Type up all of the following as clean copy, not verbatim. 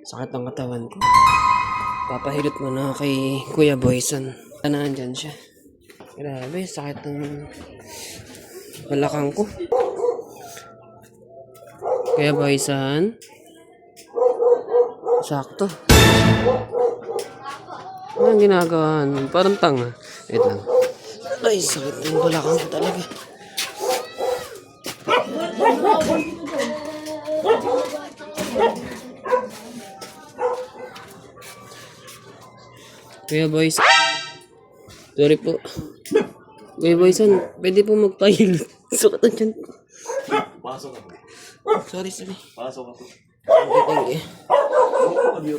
Sakit ng katawan ko. Papahilot mo na kay Kuya Boyson. Nandyan siya. Grabe, sakit ng balakang ko. Kuya Boyson. Sakto. Ano ang ginagawa? Parang tanga. Wait lang. Ay, sakit ng balakang ko talaga. Kuya Boyson. Sorry po. Kuya Boyson, pwede po magpahilot. Sakit ang tiyan ko. Pasok ako. Sorry. Pasok ako. Thank you.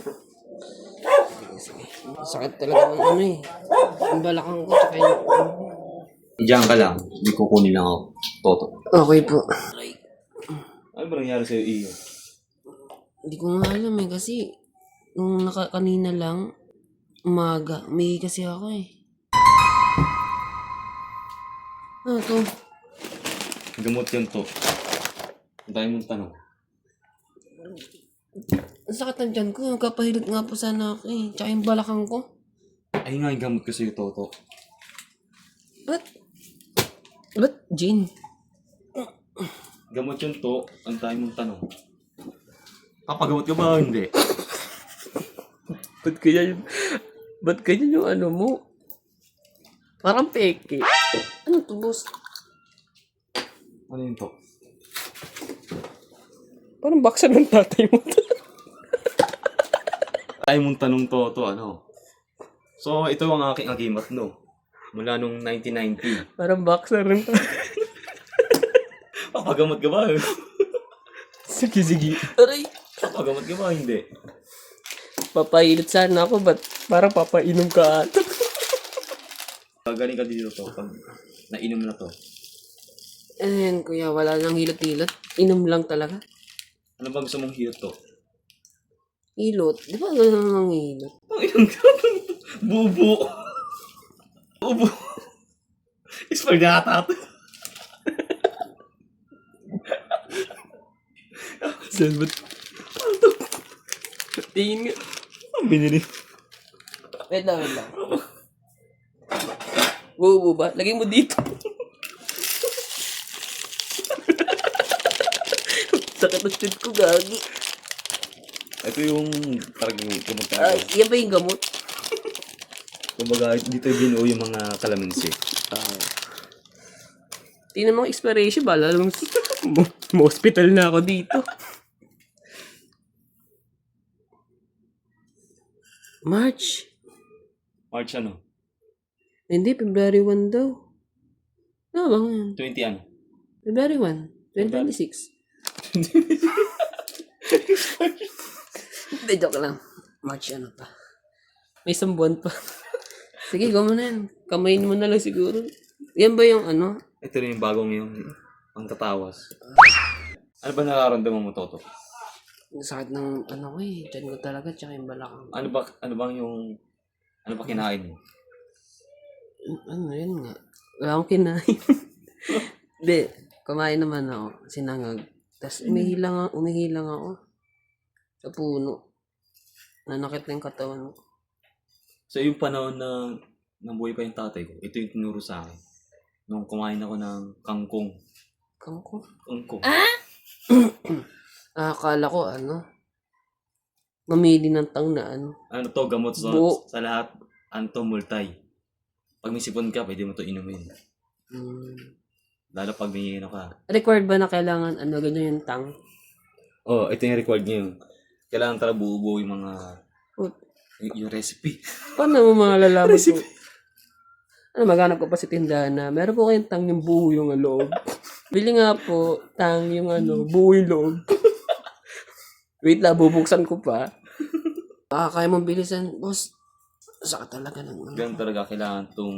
Sige. Sakit talaga ng ano eh. Yung balakang ko, tsaka yung... Diyan ka lang. Hindi kukunin lang ako. Toto. Okay po. Ano ba nangyari sa'yo, Iyo? Hindi ko nga alam eh, kasi nung kanina lang, umaga, may kasi ako eh. Ano to? Gamot yun to. Ang dami mong tanong. Ang sakit ng tiyan ko, nagkapahilot nga po sana ako eh. Tsaka yung balakang ko. Ay nga, yung gamot ko sa'yo, Toto. Ba't? Ba't, Jane? Gamot yun to. Ang dami mong tanong. Kapagamot ka ba o hindi? Ba't kaya yung ano mo? Parang peke. Ano to, boss? Ano yun to? Parang baksa ng tatay mo to. Ay mong tanong, Toto, ano? So, ito ang aking agimat, no? Mula nung 1990. Parang baksa rin to. Kapagamot ka ba? Sige. Aray! Kapagamot ka ba? Hindi. Papahilot sana ako, ba't parang papainom ka ata? Galing ka dito to. Pag nainom na to. Ayan, kuya, wala nang hilot-hilot. Inom lang talaga. Ano ba gusto mong hilot to? Hilot? Di ba gano'n ang hilot? Ang inom ka. Bubo. Bubo. Espanyata to. Saan ba't? Tingin nga. Ang binili. Wait lang. Bubo ba? Lagay mo dito. Sakit ng tip ko, gagi. Ito yung talagang gamot ka. Yan ba yung gamot? Kumbaga, dito binuo yung mga kalamansi. Tingnan mo ang expiration ba? Lalong hospital na ako dito. March. March ano? Hindi, February 1 daw. Ano ba yan? 20 ano? February 1, 2026. Hindi, joke lang. March ano pa. May isang buwan pa. Sige, gawin mo na yan. Kamayin mo na lang siguro. Yan ba yung ano? Ito rin yung bagong yung ang tatawas. Ano ba nararamdaman mo, Toto? Ang sakit ng ano ko eh. Diyan ko talaga, tsaka yung balakang. Ano bang yung ano ba kinain mo? Ano yun nga. Wala akong kinain. Hindi, kumain naman ako. Sinangag. Tapos umihilang ako. Sa puno. Nanakit na yung katawan ko. So yung panahon na nabuhay pa yung tatay ko, ito yung tinuro sa akin. Nung kumain ako ng kangkong. Kangkong? Kangkong. Akala ko ano. Mamili ng tang na ano. Ano to, gamot Buo. sa lahat. Anto, multay. Pag may sipon ka, pwede mo to inumin. Lalo pag may ano ka. Required ba na kailangan ano ganyan yung tang? Oh, ito yung required ngayon. Kailangan talaga buo-buo yung mga Oh, yung recipe. paano mo malalaman ko? Ano, maghanap ko pa sa tindahan na meron po kayong tang yung buo yung loob. Bili nga po, tang yung ano, buo yung loob. Wait lang, bubuksan ko pa. Kaya mong bilisan, boss. Saka talaga ng ano. Ganun talaga, kailangan itong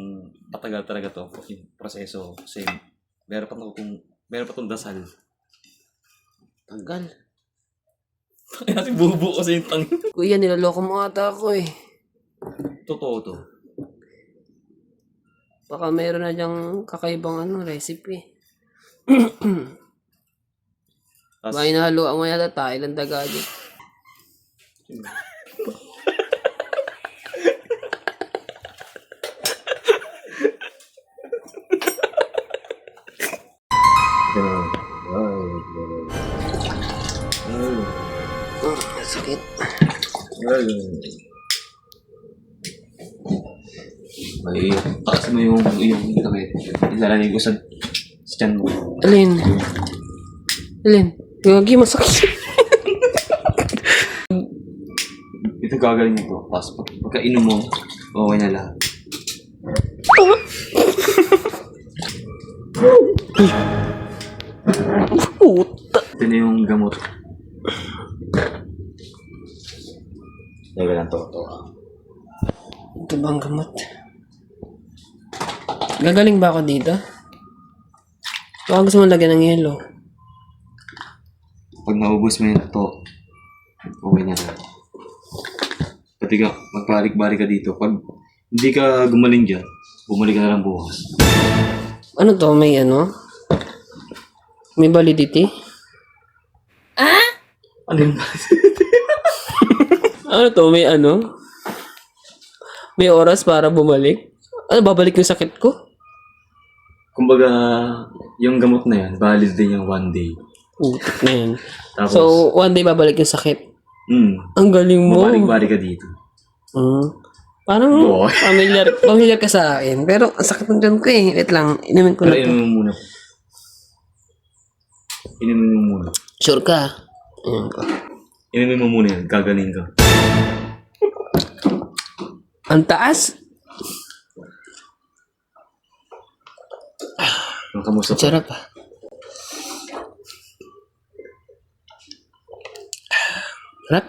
patagal talaga to yung proseso. Kasi meron pa tong dasal. Tagal. Kaya buo-buo kasi yung tang. Kuya, nilaloko mo ata ako eh. Totoo to. Baka meron na diyang kakaibang ano, recipe. Tas, May nahaluan mo yata tayo ng daga dyan. Sakit. May taas mo yung sakit. Ilalagay ko sa tiyan mo. Alin? Gagi, masakit. Ito gagaling ito. Tapos pagkainom mo, okay na lahat. Puta. Ito na yung gamot. Teka lang to. Ito bang gamot? Gagaling ba ako dito? Baka gusto mo lagyan ng yelo. Pag naubos mo yun ito, okay na lahat. Pati ka, magbalik-balik ka dito. Pag hindi ka gumaling dyan, bumalik ka na lang bukas. Ano to? May ano? May validity? Ano yun? Ano to? May ano? May oras para bumalik? Ano, babalik yung sakit ko? Kumbaga, yung gamot na yan, valid din yung 1 day. Putik na yan. Tapos, So, one day babalik yung sakit. mm, Ang galing mo. bumalik-balik ka dito. Parang Boy. familiar ka sa akin. Pero ang sakit ng tiyan ko eh. Wait lang, inumin ko Pero na to. inumin mo muna. Inumin mo muna. Sure ka? Ayan ko. Inumin mo muna yan, gagaling ka. Ang taas? Ang kamusta pa. Sarap ah. Sarap?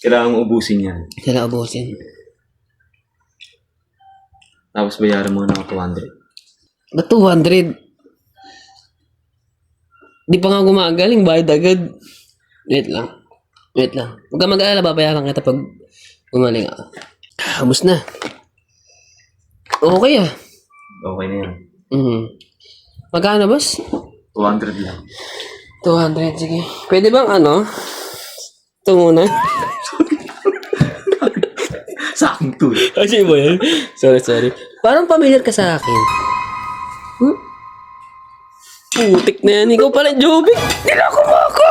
Kailangan mo ubusin yan. Kailangan ubusin. Tapos bayaran mo ng 200. Ba't 200? Di pa nga gumagaling, bayad agad. Wait lang. Huwag ka mag-alala, babayaran kita pag gumaling ako. Ubus na. Okay ah. Okay na yan. Magkano boss? 200 lang. 200, sige. Pwede bang ano? Ito muna. Sa akin to eh. Kasi mo yan? Sorry. Parang familiar ka sa akin. Putik na yan. Ikaw pala, Joby. Nilako mo ako.